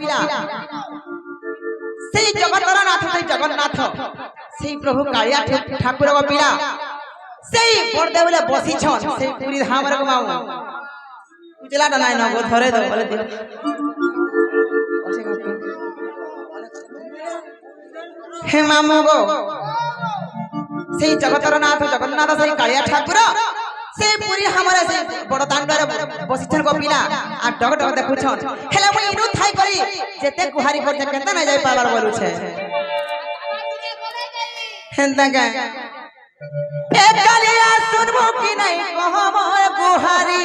পিলা সেই জগতর নাথ সেই জগন্নাথ সেই প্রভু কালিয়া ঠাকুর পিলা সেই বড়দেউলে বসিছন সেই পুরী ধামরে গো মাও উজলাটা নাই নগো ধরে দো বলে দিও হে মামু গো সেই জগতর নাথ জগন্নাথ সেই কালিয়া ঠাকুর সেই পুরী হামরে সেই বড় দাণ্ডরে বসিছন গো পিলা আর ডগ ডগ দেখুছন হেলে মই ইনু থাই করি যেতে গুহারি পড়তে কেতে না যাই পাবার বলুছে হেনতা কে এ কালিয়া শুনবো কি নাই কহ মোর গুহারি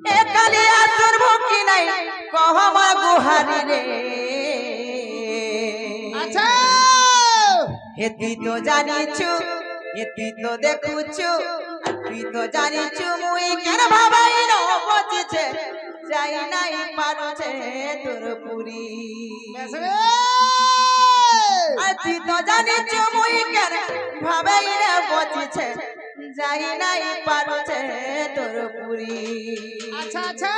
এ কালিয়া শুনবো কি নাই কহ মোর গুহারি রে আচ্ছা হে তুই তো জানিছু হে তুই তো দেখুছু তুই তো জানিছু মুই কেন ভাবাই ন বচিছে যাই নাই পারছে তোর পুরি তুই তো জানিছু মুই কেন ভাবাই ন বচিছে যাই নাই পারছে তোর পুরি আচ্ছা আচ্ছা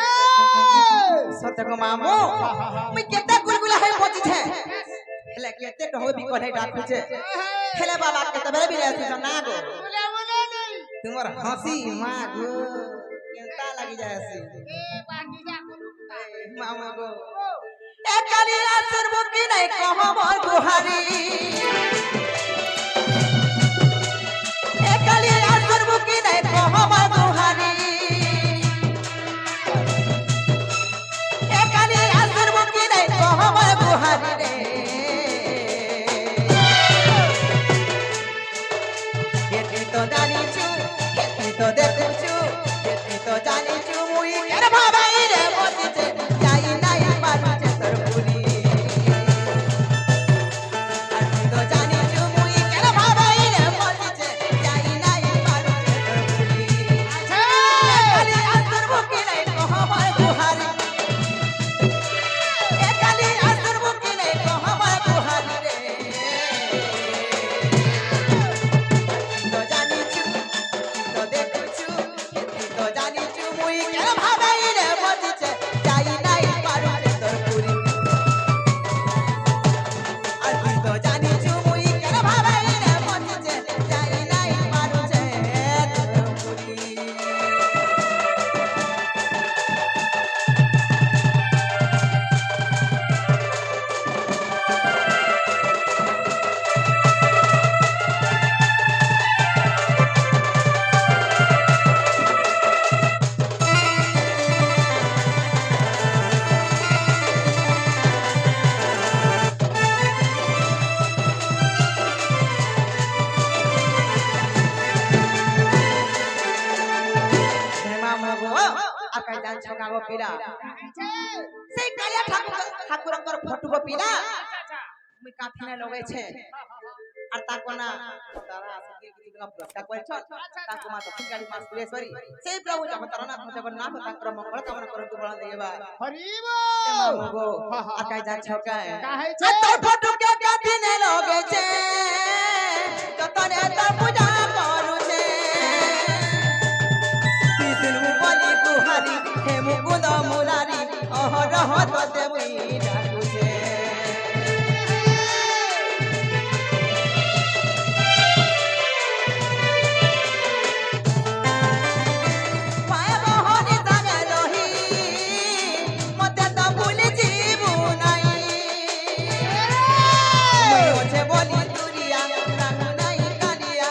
সত্য গো মামু মুই কেতে গুলগুলা হই বচিছে হেলে কেতে ঢোবি কোথায় ডাকুছে হেলে বাবা কেতে বেলে বিলে আসিছ না গো তোমার হাসি মা গো কেনতা লাগি যায় আসি এ বাকি যা মামা গো এ কালিয়া সরবো কি নাই কহ মোর গুহারি এ কালিয়া সরবো কি নাই কহ মোর গুহারি এ কালিয়া সরবো কি নাই কহ মোর গুহারি রে তুই তো জানিছু তুই তো দেখুছু তুই তো জানিছু মুই কেন ভাবাই রে বসিছে যাই নাই পারছে তোর পুরি আর তুই তো জানিছু মুই কেন ভাবাই রে বসিছে যাই নাই পারছে তোর পুরি আচ্ছা কালি আসর বুকি নাই কহ মোর গুহারি এ কালি আসর বুকি নাই কহ মোর গুহারি রে তো জানিছু তো দেখুছু তো জানিছু মুই কেন ভাবাই রে বসিছে যাই নাই পারছে তোর পুরি আর তুই তো জানিছু মুই কেন ভাবাই রে বসিছে যাই নাই পারছে তোর পুরি হে মামু গো আকাই জানছ গাগো পিলা সেই কালিয়া ঠাকুরঙ্কর ফটো গো পিলা মুই কাঠিনে লগাইছে আর তাকো না তারা আসকি কিছু গম প্রস্তাব করেছ তাকো মা দক্ষিণ কালী মা সুরেশ্বরী সেই প্রভু জগতরনাথ জগন্নাথ তাকর মঙ্গল কামনা করন্তু বল দেবা হরি বল মামু গো আকাই জানছ কাহেছে তোর ফটো কে কাঠিনে লগাইছে যতনে তোর পূজা করুছে কৃষ্ণ বলি গুহারি হে মুকুন্দ মুরারি অহরহ তোতে মুই ডাকুছে পায় বহনি জানে রহি মতে তো ভুলি জীবু নাই মুই ওছে বলি তুরিয়া রাখু নাই কালিয়া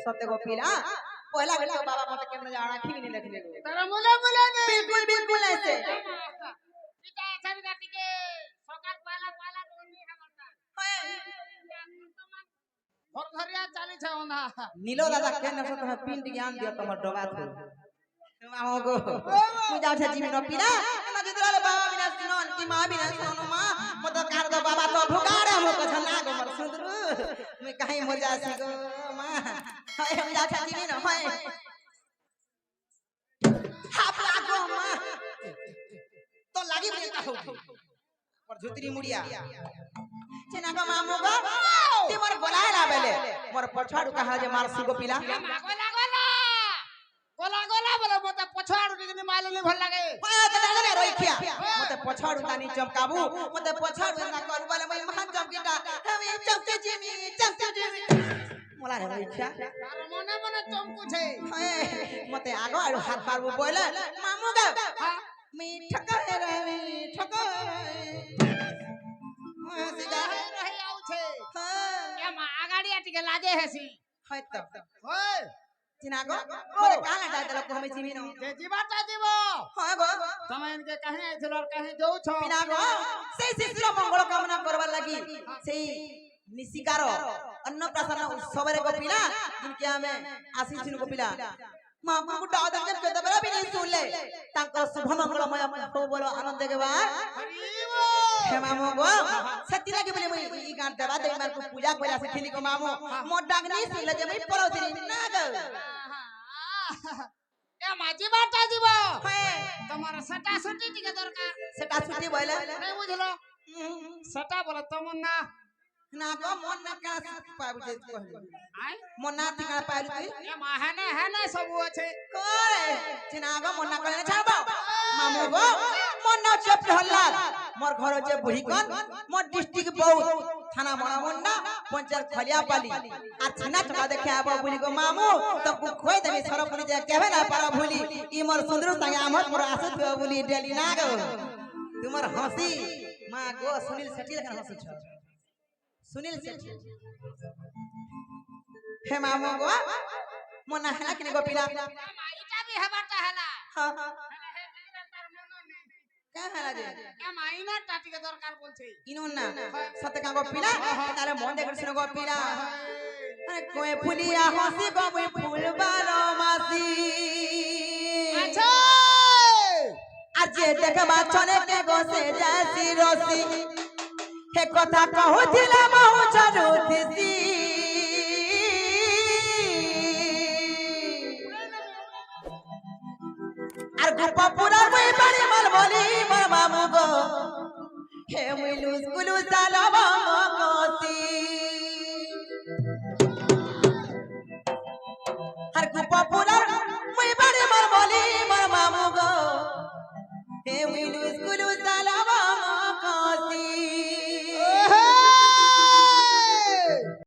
सत्य गो पिला पहला के तो बाबा मत केमने जाना खी नहीं लिखले गो तारा मुले मुले ने बिल्कुल बिल्कुल ऐसे पिता अच्छा जाति के सकाल पाला पाला बोली हमरता भर धरिया चाली छ ओना नीलो दादा केने से तुम्हें पिंड ज्ञान दियो तमर डोबा थो मामो गो पूजा से जीवन न पिला ना जितराले बाबा बिना सुनन की मां बिना सुनो मां मत कार दो बाबा तो भुगाड़े हम को छना गो मर सुंदरू मैं कहीं मर जासी गो मां हाय हम जा छा जीवन हाय हाप लागो मां तो लागी बेटा हो पर झुतरी मुड़िया चना का मामो गो ते मोर गोला लाबेले मोर पछाड़ू कहा जे मार सुगो पिला गोला गोला गोला गोला बोले मते पछाड़ू के माल नहीं भल लागे हां त दादा रोइखिया मते पछाड़ू तानी चमकाबू मते पछाड़ू ना करू बोले मैं महान चमकीटा हम चमके जीमी मोला रे रोइखिया तार मने मने चमकू छे हाय मते आगो आरो हाथ मारबू बोले मामू गा मी ठका रे ठका हां सीधा रही आउ छे हां ए मा आगाड़ी आटी के लाजे हेसी हाय त ओए चिनागो मोरे काला डाल देलो को हमें जीवी न जे जीवाता जीवो हां गो समय इनके कहे आइछल और कहे जाऊ छ पिनागो सेई शिशिर मंगल कामना करबा लागि सेई निशिकार अन्नप्राशन उत्सवरे को पिला जिनके हमें आशीष को पिला महाप्रभु को दादा जब के दबरा भी नहीं सुन ले तांको शुभ मंगलमय हो बोलो आनंद के बाद हरिवो हे मामो गो सती लागे बोले मैं ई गान देवा दे मार को पूजा कोला से खिली को मामो मो डागनी सुन ले जे मैं परोसरी ना गो ए माजी बाटा जीवो हे तुम्हारा सटा सटी टिके दरकार सेटा छुट्टी बोले नहीं बुझलो सटा बोले तमन्ना ना को मन ना का पाबु जे कहले आई मन ना ठिकाना पाइलु तू ए माहने है ना सब আছে कोरे चिनागो मन ना कहले छाबो मामू गो मन ना चप हल्ला मोर घर जे बुढ़ी कन मोर डिस्ट्रिक्ट बहुत थाना बड़ा मुन्ना पंचायत खलिया पाली आ छिना चका देखे आबो बुली गो मामू तो को खोय देबे सरप पुली जे केबे ना पारा भूली ई मोर सुंदर संग आमत मोर आसत बुली डेली ना गो तुमर हंसी मां गो सुनील सेठी लखन हंसी छ सुनील सेठी हे मामू गो मना हला किने गो पिला माईटा भी हबाटा हला हां का हला जे ए माईना टाटी के दरकार बोलछे इनो ना सतका गो पिला तारे मन देखर सुनो गो पिला अरे कोई फुलिया हंसी गो मुई फूल बारो मासी अच्छा आज देखबा चने के गो से जासी रोसी हे कथा कहूथिला बहु चरुथिसी আর গোপা পুরার মই বাড়ি মাল বলি মোর মামু গো হে মুই লুস কুলু সালাম গতি আর গোপা পুরার মই বাড়ি মাল বলি মোর মামু গো হে মুই লুস কুলু সালাম